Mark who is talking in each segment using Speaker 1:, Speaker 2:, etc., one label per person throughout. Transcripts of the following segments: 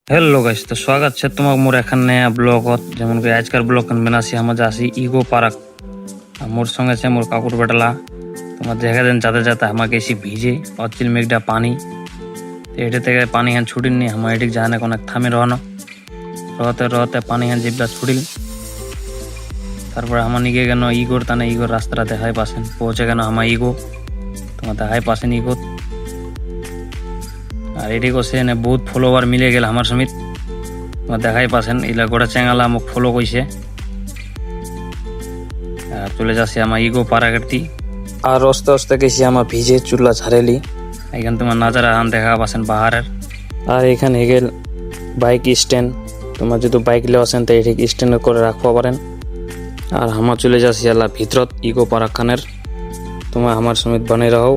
Speaker 1: Hello guys, तो स्वागत है तुम्हारा मोर एखन नया ब्लॉगत। जेमन कि आजकल ब्लॉग बनासी हम जासी इगो पार्क। मोर संगे छे मोर काकुर बेटला। तुम्हारा देखा दिन जाते जाते हमारे कैसी भीजे और चिल में एक पानी तो एटे থেকে पानी हान छुटिल नहीं हम एटिक जाने को थामे रहनो रहते रहते पानी हान जिबला छुटिल। তারপর हम निगे गनो इगोर ताने इगोर रास्ता देखाई पासेन पहुंचे गनो हम इगो तुम्हारा देखाई पासेन इगो আর এটি করছে এনে বহুত ফলোয়ার মিলে গেল আমার সমিত দেখাই পাচ্ছেন এলা গোটা চ্যাঙ্গালা আমাকে ফলো করছে আর চলে যাচ্ছে আমার ইগো পারাগার্তি আর আস্তে আস্তে গেছি আমার ভিজে চুলা ঝাড়েলি এখানে তোমার নাজারা হান দেখা পাচ্ছেন পাহাড়ের। আর এখানে গেল বাইক স্ট্যান্ড তোমার যদি বাইক লেওয়া আছেন তো এটি স্ট্যান্ড করে রাখতে পারেন। আর আমার চলে যাচ্ছি এলা ভিতরত ইগো পার্কখানের তোমার আমার সমিত বানিয়ে রাখো।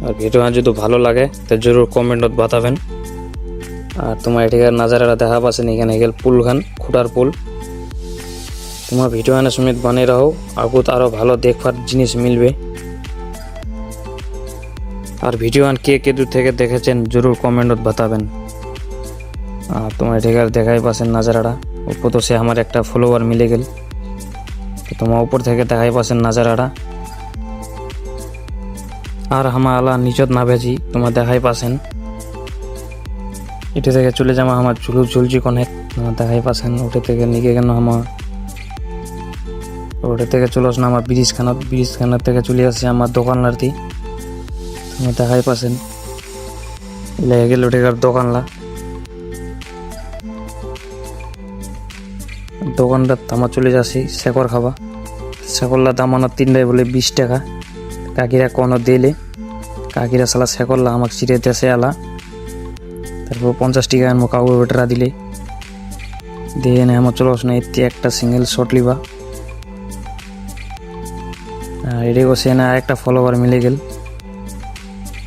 Speaker 1: আর ভিডিও যদি ভালো লাগে তো জরুর কমেন্টত বাতাবেন। আর তোমার এটিকার নাজারা দেখা পাচ্ছেন এখানে গেল পুলখান খুঁটার পুল তোমার ভিডিও আনে সমিত বানিয়ে রাখো আগুত আরো ভালো দেখবার জিনিস মিলবে। আর ভিডিও আন কে কে দূর থেকে দেখেছেন জরুর কমেন্টত বাতাবেন। আর তোমার এটিকার দেখাই পাচ্ছেন নাজারাটা উপর তো সে আমার একটা ফলোয়ার মিলে গেল তো তোমার উপর থেকে দেখাই পাচ্ছেন নাজারাটা। আর হামা আলা নিচত না ভেজি তোমার দেখাই পাচ্ছেন এটি থেকে চলে যাবো আমার চুলু চুলজি কনেক তোমার দেখাই পাচ্ছেন ওটা থেকে নিকে কেন আমার ওটা থেকে চলে আসলো আমার ব্রিজ খানার থেকে চলে আসছে আমার দোকানলারতি তোমার দেখাই পাচ্ছেন লেগে গেল ওটাকার দোকানটা আমার চলে যাচ্ছি শেকর খাবা শেকরলা দাম আমার 3টাই বলে 20 টাকা কাকিরা কোনো দিলে কাকিরা সালা শেকরলা আমাকে চিরে দেশে আলা তারপর 50 টাকা আমার কাউর বেটারা দিলে দিয়ে এনে আমার চলো না এতে একটা সিঙ্গেল শট লিবা। আর এটি বসে না আরেকটা ফলোয়ার মিলে গেল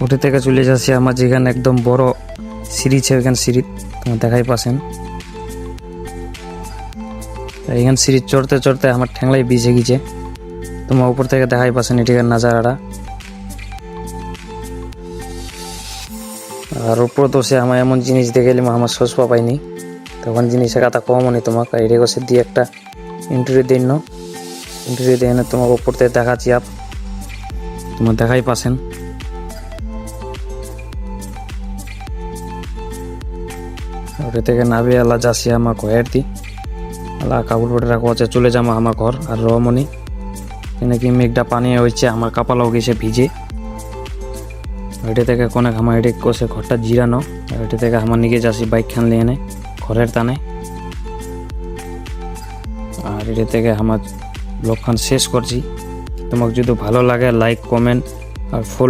Speaker 1: ওটা থেকে চলে যাচ্ছে আমার যেখানে একদম বড় সিঁড়ি আছে ওইখানে সিঁড়ি তোমার দেখাই পাচ্ছেন। এখানে সিঁড়ি চড়তে চড়তে আমার ঠ্যাংলাই ভিজে গেছে তোমার উপর থেকে দেখাই পাচ্ছেন এটিকার নাজারাটা। আর উপর তো সে আমার এমন জিনিস দেখে আমার সস্পা পাইনি তখন জিনিসের কথা কম নি তোমাকে এটি বসে দিয়ে একটা ইন্টারভিউ দিয়ে না তোমাকে উপর থেকে দেখাচ্ছি আপ তোমার দেখাই পাচ্ছেন। ওটা থেকে নাবে আলা যাচ্ছি আমার ঘরের দি আলা কাপড় পটে রাখা আছে চলে যাবো আমার ঘর। আর রমনি নাকি মেঘটা পানি হয়েছে আমার কপালও গেছে ভিজে ওইটা থেকে কোনে আমার এটি কষে ঘরটা জিরানো ওইটা থেকে আমার নিকে যাচ্ছি বাইক খান নিয়ে এনে ঘরের টানে। আর এটা থেকে আমার ব্লগখান শেষ করছি তোমাকে যদি ভালো লাগে লাইক কমেন্ট আর ফুল